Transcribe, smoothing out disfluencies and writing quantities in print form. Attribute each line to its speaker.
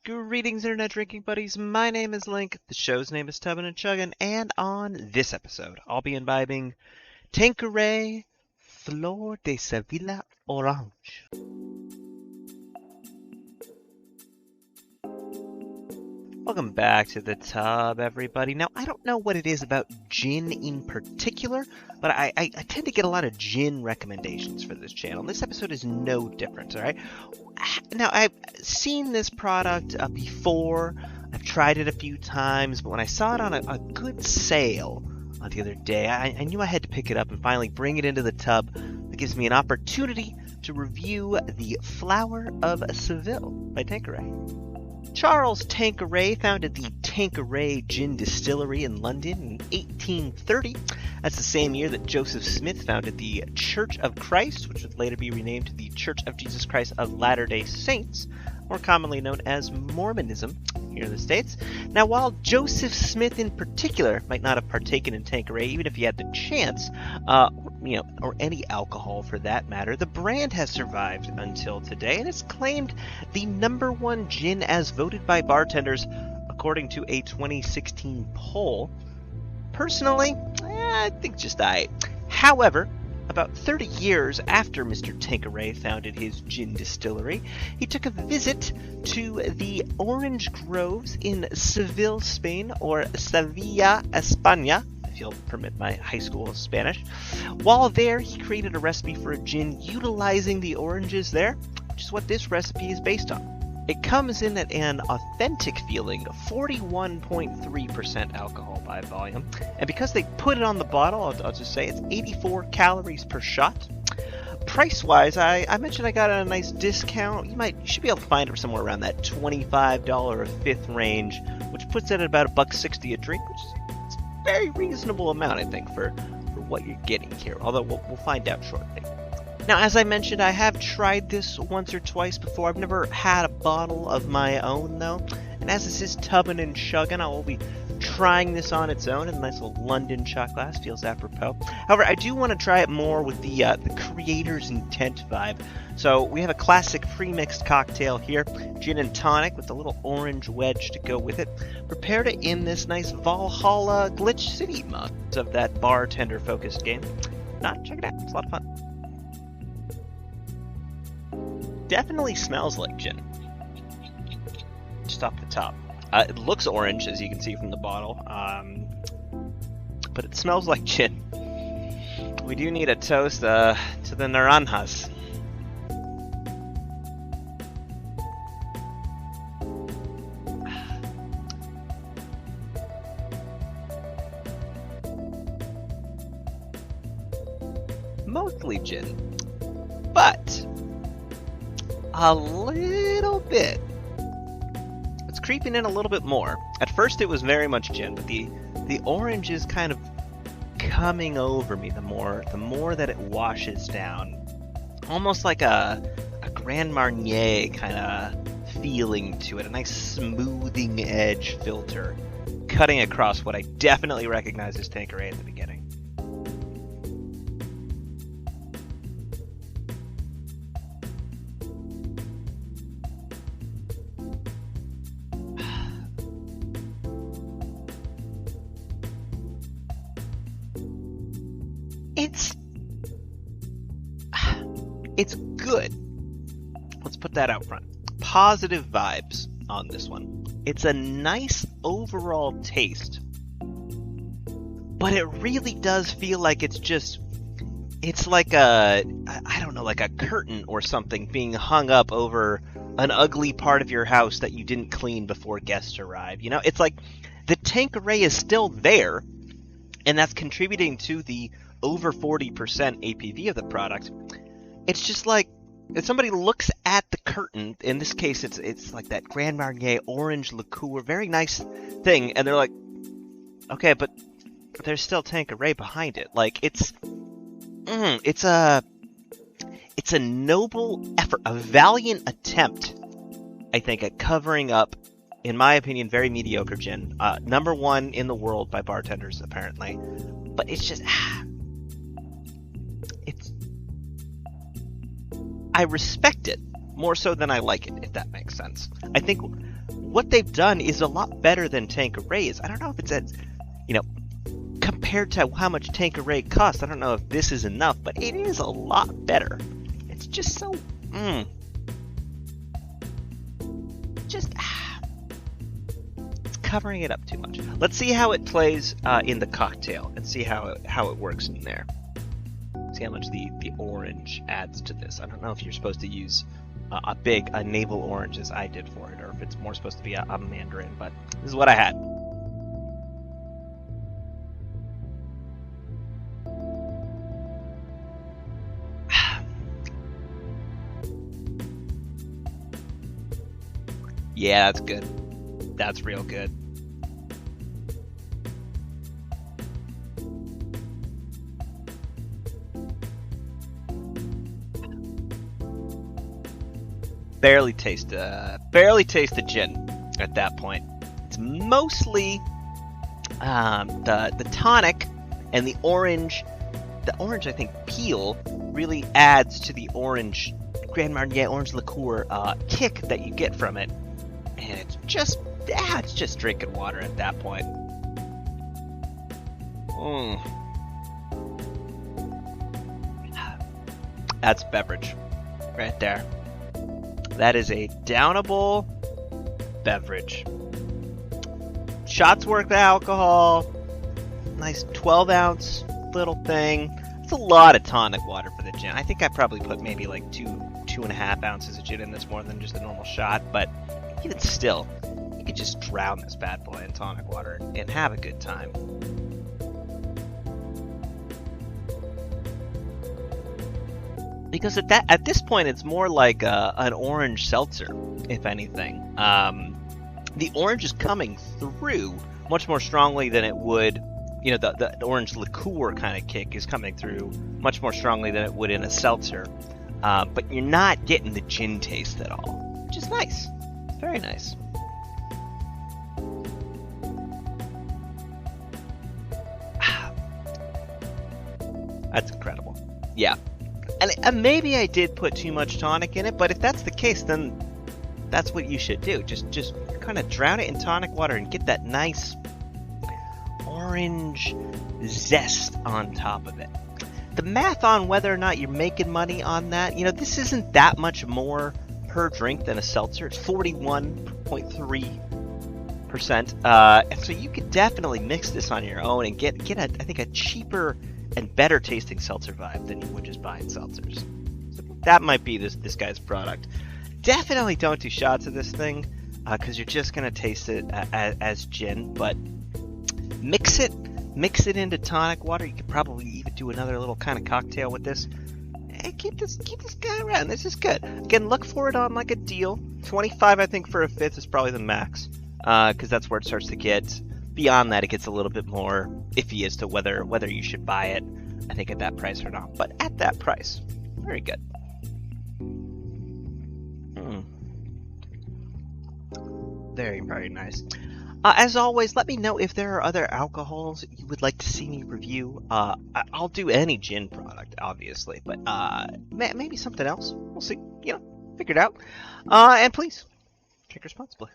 Speaker 1: Greetings, Internet Drinking Buddies. My name is Link. The show's name is Tubbin and Chugging, and on this episode, I'll be imbibing Tanqueray Flor de Sevilla Orange. Welcome back to the tub, everybody. Now, I don't know what it is about gin in particular, but I tend to get a lot of gin recommendations for this channel. This episode is no different, all right? Now, I've seen this product before. I've tried it a few times, but when I saw it on a good sale the other day, I knew I had to pick it up and finally bring it into the tub. That gives me an opportunity to review the Flower of Seville by Tanqueray. Charles Tanqueray founded the Tanqueray Gin Distillery in London in 1830. That's the same year that Joseph Smith founded the Church of Christ, which would later be renamed to the Church of Jesus Christ of Latter-day Saints, more commonly known as Mormonism here in the States. Now, while Joseph Smith in particular might not have partaken in Tanqueray, even if he had the chance, or any alcohol for that matter, the brand has survived until today, and it's claimed the #1 gin as voted by bartenders, according to a 2016 poll. Personally, I think just I. However, about 30 years after Mr. Tanqueray founded his gin distillery, he took a visit to the orange groves in Seville, Spain, or Sevilla, España, if you'll permit my high school Spanish. While there, he created a recipe for a gin utilizing the oranges there, which is what this recipe is based on. It comes in at an authentic feeling of 41.3% alcohol by volume, and because they put it on the bottle, I'll just say it's 84 calories per shot. Price-wise, I mentioned I got a nice discount. You should be able to find it somewhere around that $25 a fifth range, which puts it at about $1.60 a drink, which is a very reasonable amount, I think, for what you're getting here, although we'll find out shortly. Now, as I mentioned, I have tried this once or twice before. I've never had a bottle of my own, though. And as this is Tubbin' and Chuggin', I will be trying this on its own in a nice little London shot glass. Feels apropos. However, I do want to try it more with the creator's intent vibe. So we have a classic pre-mixed cocktail here. Gin and tonic with a little orange wedge to go with it. Prepared it in this nice Valhalla Glitch City mug of that bartender-focused game. Check it out. It's a lot of fun. Definitely smells like gin. Just off the top. It looks orange, as you can see from the bottle, but it smells like gin. We do need a toast to the naranjas. Mostly gin, but a little bit. It's creeping in a little bit more. At first it was very much gin, but the orange is kind of coming over me the more that it washes down. Almost like a Grand Marnier kind of feeling to it. A nice smoothing edge filter cutting across what I definitely recognize as Tanqueray at the beginning. It's good. Let's put that out front. Positive vibes on this one. It's a nice overall taste, but it really does feel like it's like like a curtain or something being hung up over an ugly part of your house that you didn't clean before guests arrive. It's like the Tanqueray is still there, and that's contributing to the over 40% ABV of the product. It's just like if somebody looks at the curtain, in this case it's like that Grand Marnier orange liqueur, very nice thing, and they're like, okay, but there's still Tanqueray behind it. Like it's a noble effort, a valiant attempt, I think, at covering up, in my opinion, very mediocre gin. #1 in the world by bartenders, apparently. But it's just I respect it more so than I like it, if that makes sense. I think what they've done is a lot better than Tanqueray is. I don't know if it's as, you know, compared to how much Tanqueray costs, I don't know if this is enough, but it is a lot better. It's just so, just, it's covering it up too much. Let's see how it plays in the cocktail and see how it works in there. See how much the orange adds to this. I don't know if you're supposed to use a navel orange as I did for it, or if it's more supposed to be a mandarin, but this is what I had. Yeah, that's good. That's real good. Barely taste the gin at that point. It's mostly the tonic and the orange. The orange, I think, peel really adds to the orange Grand Marnier orange liqueur kick that you get from it, and it's just drinking water at that point. That's beverage right there. That is a downable beverage. Shots worth the alcohol. Nice 12-ounce little thing. It's a lot of tonic water for the gin. I think I probably put maybe like 2.5 ounces of gin in this, more than just a normal shot. But even still, you could just drown this bad boy in tonic water and have a good time. Because at this point, it's more like an orange seltzer, if anything. The orange is coming through much more strongly than it would, you know, the orange liqueur kind of kick is coming through much more strongly than it would in a seltzer. But you're not getting the gin taste at all, which is nice. Very nice. That's incredible. Yeah. And maybe I did put too much tonic in it, but if that's the case, then that's what you should do. Just kind of drown it in tonic water and get that nice orange zest on top of it. The math on whether or not you're making money on that, you know, this isn't that much more per drink than a seltzer. It's 41.3%. And so you could definitely mix this on your own and get I think a cheaper and better tasting seltzer vibe than you would just buying seltzers. So that might be this guy's product. Definitely don't do shots of this thing because you're just going to taste it as gin, but mix it into tonic water. You could probably even do another little kind of cocktail with this. And keep this guy around. This is good. Again, look for it on like a deal. 25, I think, for a fifth is probably the max because that's where it starts to get. Beyond that, it gets a little bit more iffy as to whether you should buy it, I think, at that price or not. But at that price, very good. Very, very nice. As always, let me know if there are other alcohols you would like to see me review. I'll do any gin product, obviously, but maybe something else. We'll see. You know, figure it out. And please, drink responsibly.